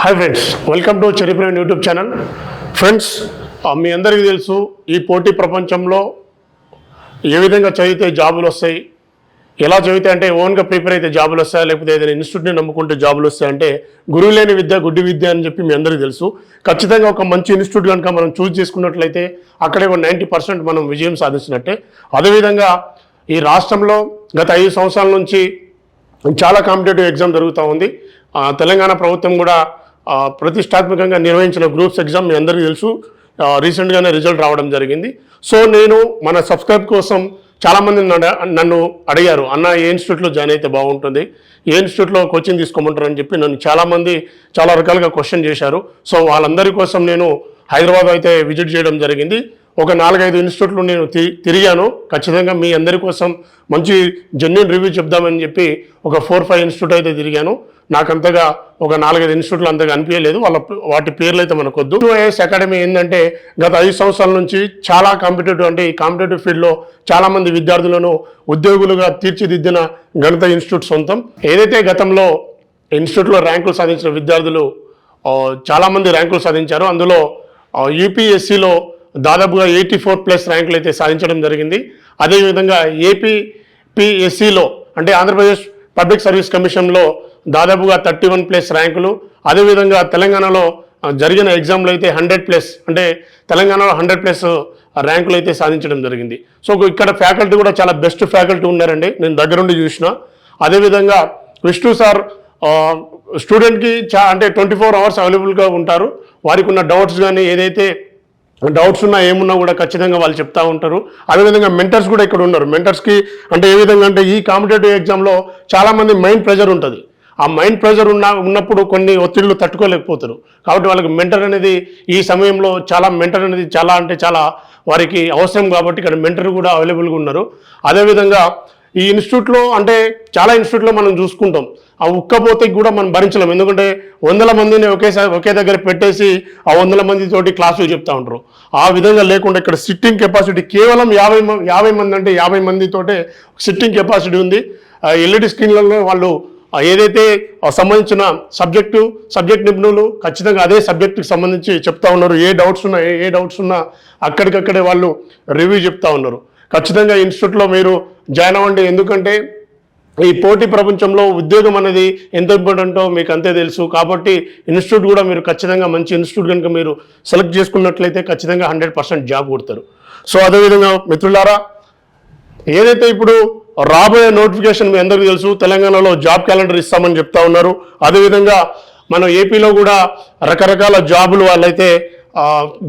Hi friends, welcome to cherry prime YouTube channel. Friends, మీ అందరికీ తెలుసు ఈ పోటీ ప్రపంచంలో ఏ విధంగా చదివితే జాబులు వస్తాయి, ఎలా చదివితే అంటే ఓన్గా ప్రిపేర్ అయితే జాబులు వస్తాయి, లేకపోతే ఏదైనా ఇన్స్టిట్యూట్ని నమ్ముకుంటే జాబులు వస్తాయి అంటే గురువు లేని విద్య గుడ్డి విద్య అని చెప్పి మీ అందరికీ తెలుసు. ఖచ్చితంగా ఒక మంచి ఇన్స్టిట్యూట్ కనుక మనం చూస్ చేసుకున్నట్లయితే అక్కడే 90% మనం విజయం సాధించినట్టే. అదేవిధంగా ఈ రాష్ట్రంలో గత 5 సంవత్సరాల నుంచి చాలా కాంపిటేటివ్ ఎగ్జామ్ జరుగుతూ ఉంది. తెలంగాణ ప్రభుత్వం కూడా ప్రతిష్టాత్మకంగా నిర్వహించిన గ్రూప్స్ ఎగ్జామ్ మీ అందరికీ తెలుసు. రీసెంట్గానే రిజల్ట్ రావడం జరిగింది. సో నేను మన సబ్స్క్రైబ్ కోసం చాలామంది నన్ను అడిగారు, అన్న ఏ ఇన్స్టిట్యూట్లో జాయిన్ అయితే బాగుంటుంది, ఏ ఇన్స్టిట్యూట్లో కోచింగ్ తీసుకోమంటారు అని చెప్పి నన్ను చాలామంది చాలా రకాలుగా క్వశ్చన్ చేశారు. సో వాళ్ళందరి కోసం నేను హైదరాబాద్ అయితే విజిట్ చేయడం జరిగింది. ఒక 4-5 ఇన్స్టిట్యూట్లు నేను తిరిగాను. ఖచ్చితంగా మీ అందరి కోసం మంచి జెన్యూన్ రివ్యూ చెప్దామని చెప్పి ఒక 4-5 ఇన్స్టిట్యూట్ అయితే తిరిగాను. నాకంతగా ఒక 4-5 ఇన్స్టిట్యూట్లు అంతగా అనిపించలేదు. వాటి పేర్లు అయితే మనకొద్దు. ఐఏఎస్ అకాడమీ ఏంటంటే గత 5 సంవత్సరాల నుంచి చాలా కాంపిటేటివ్, అంటే ఈ కాంపిటేటివ్ ఫీల్డ్లో చాలామంది విద్యార్థులను ఉద్యోగులుగా తీర్చిదిద్దిన ఘనత ఇన్స్టిట్యూట్ సొంతం. ఏదైతే గతంలో ఇన్స్టిట్యూట్లో ర్యాంకులు సాధించిన విద్యార్థులు చాలామంది ర్యాంకులు సాధించారు. అందులో యూపీఎస్సీలో దాదాపుగా 84+ ర్యాంకులు అయితే సాధించడం జరిగింది. అదేవిధంగా ఏపీపీఎస్సీలో అంటే ఆంధ్రప్రదేశ్ పబ్లిక్ సర్వీస్ కమిషన్లో దాదాపుగా 31+ ర్యాంకులు. అదేవిధంగా తెలంగాణలో జరిగిన ఎగ్జామ్లో అయితే 100+, అంటే తెలంగాణలో 100+ ర్యాంకులు అయితే సాధించడం జరిగింది. సో ఇక్కడ ఫ్యాకల్టీ కూడా చాలా బెస్ట్ ఫ్యాకల్టీ ఉన్నారండి, నేను దగ్గరుండి చూసిన. అదేవిధంగా విష్ణు సార్ స్టూడెంట్కి అంటే 24 అవర్స్ అవైలబుల్గా ఉంటారు. వారికి ఉన్న డౌట్స్ కానీ ఏదైతే డౌట్స్ ఉన్నా ఏమున్నా కూడా ఖచ్చితంగా వాళ్ళు చెప్తా ఉంటారు. అదేవిధంగా మెంటర్స్ కూడా ఇక్కడ ఉన్నారు. మెంటర్స్కి అంటే ఏ విధంగా అంటే ఈ కాంపిటేటివ్ ఎగ్జామ్లో చాలామంది మైండ్ ప్రెజర్ ఉంటుంది. ఆ మైండ్ ప్రెజర్ ఉన్నప్పుడు కొన్ని ఒత్తిళ్లు తట్టుకోలేకపోతారు. కాబట్టి వాళ్ళకి మెంటర్ అనేది ఈ సమయంలో మెంటర్ అనేది చాలా వారికి అవసరం. కాబట్టి ఇక్కడ మెంటర్ కూడా అవైలబుల్గా ఉన్నారు. అదేవిధంగా ఈ ఇన్స్టిట్యూట్లో అంటే చాలా ఇన్స్టిట్యూట్లో మనం చూసుకుంటాం, ఆ ఉక్కపోతకి కూడా మనం భరించలేం. ఎందుకంటే 100 మందిని ఒకే దగ్గర పెట్టేసి ఆ 100 మందితోటి క్లాసులు చెప్తా ఉంటారు. ఆ విధంగా లేకుండా ఇక్కడ సిట్టింగ్ కెపాసిటీ కేవలం 50 మంది, అంటే 50 మందితోటే సిట్టింగ్ కెపాసిటీ ఉంది. ఎల్ఈడి స్క్రీన్లలో వాళ్ళు ఏదైతే సంబంధించిన సబ్జెక్ట్ నిపుణులు ఖచ్చితంగా అదే సబ్జెక్టుకి సంబంధించి చెప్తా ఉన్నారు. ఏ డౌట్స్ ఉన్నా అక్కడికక్కడే వాళ్ళు రివ్యూ చెప్తా ఉన్నారు. ఖచ్చితంగా ఇన్స్టిట్యూట్లో మీరు జాయిన్ అవ్వండి. ఎందుకంటే ఈ పోటీ ప్రపంచంలో ఉద్యోగం అనేది ఎంత ఇంపార్టెంటో మీకు అంతే తెలుసు. కాబట్టి ఇన్స్టిట్యూట్ కూడా మీరు ఖచ్చితంగా మంచి ఇన్స్టిట్యూట్ కనుక మీరు సెలెక్ట్ చేసుకున్నట్లయితే ఖచ్చితంగా 100% జాబ్ కొడతారు. సో అదేవిధంగా మిత్రులారా, ఏదైతే ఇప్పుడు రాబోయే నోటిఫికేషన్ మీ అందరికీ తెలుసు, తెలంగాణలో జాబ్ క్యాలెండర్ ఇస్తామని చెప్తా ఉన్నారు. అదేవిధంగా మనం ఏపీలో కూడా రకరకాల జాబులు వాళ్ళైతే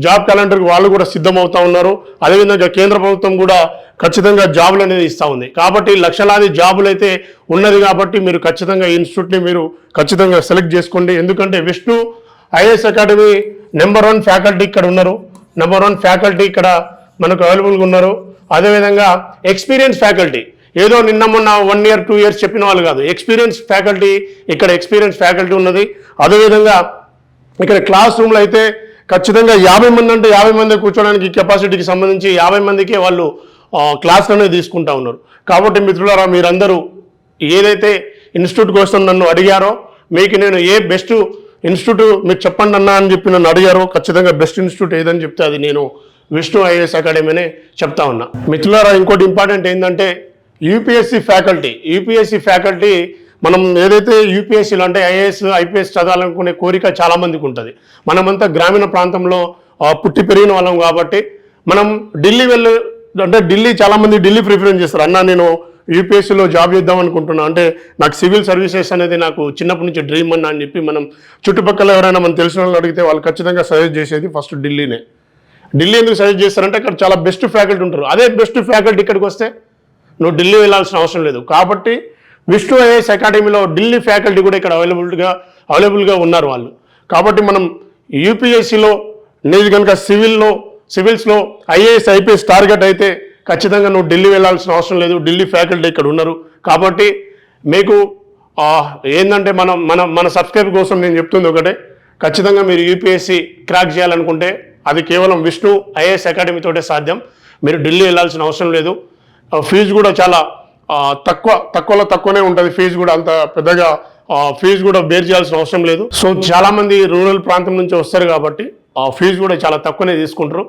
జాబ్ క్యాలెండర్కి వాళ్ళు కూడా సిద్ధమవుతా ఉన్నారు. అదేవిధంగా కేంద్ర ప్రభుత్వం కూడా ఖచ్చితంగా జాబులు అనేది ఇస్తూ ఉంది. కాబట్టి లక్షలాది జాబులు అయితే ఉన్నది. కాబట్టి మీరు ఖచ్చితంగా ఈ ఇన్స్టిట్యూట్ని మీరు ఖచ్చితంగా సెలెక్ట్ చేసుకోండి. ఎందుకంటే Vishnu IAS academy number 1 faculty ఇక్కడ ఉన్నారు. నెంబర్ 1 ఫ్యాకల్టీ ఇక్కడ మనకు అవైలబుల్గా ఉన్నారు. అదేవిధంగా ఎక్స్పీరియన్స్ ఫ్యాకల్టీ, ఏదో నిన్న మొన్న 1 year 2 years చెప్పిన వాళ్ళు కాదు, ఎక్స్పీరియన్స్ ఫ్యాకల్టీ ఉన్నది. అదేవిధంగా ఇక్కడ క్లాస్ రూమ్లో అయితే ఖచ్చితంగా 50 మంది, అంటే 50 మంది కూర్చోడానికి కెపాసిటీకి సంబంధించి 50 మందికే వాళ్ళు క్లాసులు అనేది తీసుకుంటా ఉన్నారు. కాబట్టి మిత్రులారా, మీరందరూ ఏదైతే ఇన్స్టిట్యూట్ కోసం నన్ను అడిగారో, మీకు నేను ఏ బెస్ట్ ఇన్స్టిట్యూట్ మీరు చెప్పండి అన్నా అని చెప్పి నన్ను అడిగారో, ఖచ్చితంగా బెస్ట్ ఇన్స్టిట్యూట్ ఏదని చెప్తే అది నేను విష్ణు ఐఏఎస్ అకాడమీ అనే చెప్తా ఉన్నా. మిత్రులారా, ఇంకోటి ఇంపార్టెంట్ ఏంటంటే యూపీఎస్సీ ఫ్యాకల్టీ మనం ఏదైతే యూపీఎస్సీలో అంటే ఐఏఎస్ ఐపీఎస్ చదవాలనుకునే కోరిక చాలామందికి ఉంటుంది. మనమంతా గ్రామీణ ప్రాంతంలో పుట్టి పెరిగిన వాళ్ళం కాబట్టి మనం ఢిల్లీ చాలామంది ఢిల్లీ ప్రిఫరెన్స్ చేస్తారు. అన్న నేను యూపీఎస్సీలో జాబ్ చేద్దాం అనుకుంటున్నా, అంటే నాకు సివిల్ సర్వీసెస్ అనేది నాకు చిన్నప్పటి నుంచి డ్రీమ్ అన్నా అని చెప్పి మనం చుట్టుపక్కల ఎవరైనా మనం తెలిసిన వాళ్ళు అడిగితే వాళ్ళు ఖచ్చితంగా సజెస్ట్ చేసేది ఫస్ట్ ఢిల్లీనే. ఢిల్లీ ఎందుకు సజెస్ట్ చేస్తారంటే అక్కడ చాలా బెస్ట్ ఫ్యాకల్టీ ఉంటారు. అదే బెస్ట్ ఫ్యాకల్టీ ఇక్కడికి వస్తే నువ్వు ఢిల్లీ వెళ్ళాల్సిన అవసరం లేదు. కాబట్టి విష్ణు ఐఏఎస్ అకాడమీలో ఢిల్లీ ఫ్యాకల్టీ కూడా ఇక్కడ అవైలబుల్గా ఉన్నారు వాళ్ళు. కాబట్టి మనం యూపీఎస్సీలో నీది కనుక సివిల్స్లో ఐఏఎస్ ఐపీఎస్ టార్గెట్ అయితే ఖచ్చితంగా నువ్వు ఢిల్లీ వెళ్ళాల్సిన అవసరం లేదు. ఢిల్లీ ఫ్యాకల్టీ ఇక్కడ ఉన్నారు. కాబట్టి మీకు ఏంటంటే మన సబ్స్క్రైబ్ కోసం నేను చెప్తుంది ఒకటే, ఖచ్చితంగా మీరు యూపీఎస్సీ క్రాక్ చేయాలనుకుంటే అది కేవలం విష్ణు ఐఏఎస్ అకాడమీతోటే సాధ్యం. మీరు ఢిల్లీ వెళ్ళాల్సిన అవసరం లేదు. ఫీజు కూడా చాలా తక్కువనే ఉంటుంది. ఫీజు కూడా అంత పెద్దగా ఫీజు కూడా బేర్ చేయాల్సిన అవసరం లేదు. సో చాలామంది రూరల్ ప్రాంతం నుంచి వస్తారు కాబట్టి ఆ ఫీజు కూడా చాలా తక్కువనే తీసుకుంటారు.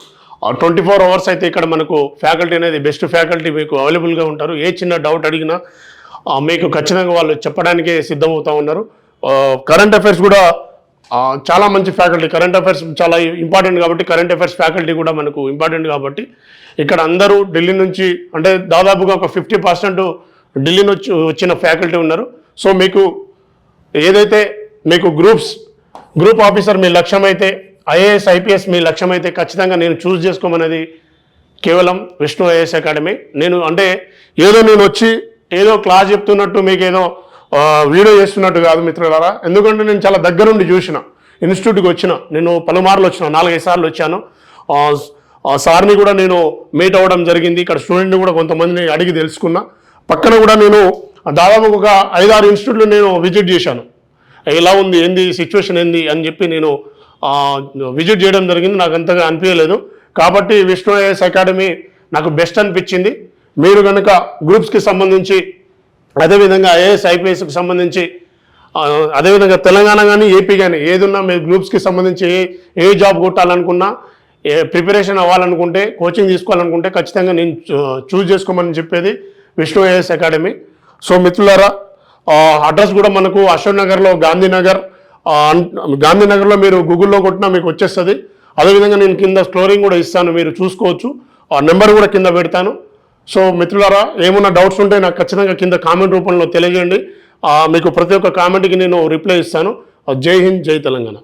24 అవర్స్ అయితే ఇక్కడ మనకు ఫ్యాకల్టీ అనేది బెస్ట్ ఫ్యాకల్టీ మీకు అవైలబుల్గా ఉంటారు. ఏ చిన్న డౌట్ అడిగినా మీకు ఖచ్చితంగా వాళ్ళు చెప్పడానికే సిద్ధమవుతూ ఉన్నారు. కరెంట్ అఫైర్స్ కూడా చాలా మంచి ఫ్యాకల్టీ. కరెంట్ అఫైర్స్ చాలా ఇంపార్టెంట్ కాబట్టి కరెంట్ అఫైర్స్ ఫ్యాకల్టీ కూడా మనకు ఇంపార్టెంట్ కాబట్టి ఇక్కడ అందరూ ఢిల్లీ నుంచి అంటే దాదాపుగా ఒక 50% ఢిల్లీ నుంచి వచ్చిన ఫ్యాకల్టీ ఉన్నారు. సో మీకు ఏదైతే మీకు గ్రూప్ ఆఫీసర్ మీ లక్ష్యం అయితే, ఐఏఎస్ ఐపీఎస్ మీ లక్ష్యం అయితే ఖచ్చితంగా నేను చూస్ చేసుకోమనేది కేవలం విష్ణు ఐఏఎస్ అకాడమీ. నేను వచ్చి ఏదో క్లాస్ చెప్తున్నట్టు మీకు ఏదో వీడియో చేస్తున్నట్టు కాదు మిత్రులారా. ఎందుకంటే నేను చాలా దగ్గర నుండి చూసిన, ఇన్స్టిట్యూట్కి వచ్చిన, నేను పలుమార్లు వచ్చిన, 4-5 సార్లు వచ్చాను. సార్ని కూడా నేను మీట్ అవ్వడం జరిగింది. ఇక్కడ స్టూడెంట్ని కూడా కొంతమందిని అడిగి తెలుసుకున్నా. పక్కన కూడా నేను దాదాపు ఒక 5-6 ఇన్స్టిట్యూట్లు నేను విజిట్ చేశాను. ఎలా ఉంది, ఏంది సిచ్యువేషన్ ఏంది అని చెప్పి నేను విజిట్ చేయడం జరిగింది. నాకు అంతగా అనిపించలేదు. కాబట్టి విష్ణు ఐఏఎస్ అకాడమీ నాకు బెస్ట్ అనిపించింది. మీరు కనుక గ్రూప్స్కి సంబంధించి, అదేవిధంగా ఐఏఎస్ ఐపీఎస్కి సంబంధించి, అదేవిధంగా తెలంగాణ కానీ ఏపీ కానీ ఏదున్నా మీ గ్రూప్స్కి సంబంధించి ఏ జాబ్ కొట్టాలనుకున్నా, ప్రిపరేషన్ అవ్వాలనుకుంటే, కోచింగ్ తీసుకోవాలనుకుంటే ఖచ్చితంగా నేను చూస్ చేసుకోమని చెప్పేది విష్ణు ఐఏఎస్ అకాడమీ. సో మిత్రులారా, అడ్రస్ కూడా మనకు అశోక్ నగర్లో గాంధీనగర్లో మీరు గూగుల్లో కొట్టినా మీకు వచ్చేస్తుంది. అదేవిధంగా నేను కింద స్టోరింగ్ కూడా ఇస్తాను, మీరు చూసుకోవచ్చు. ఆ నెంబర్ కూడా కింద పెడతాను. సో మిత్రులారా, ఏమన్నా డౌట్స్ ఉంటే నాకు ఖచ్చితంగా కింద కామెంట్ రూపంలో తెలియజేయండి. మీకు ప్రతి ఒక్క కామెంట్కి నేను రిప్లై ఇస్తాను. జై హింద్, జై తెలంగాణ.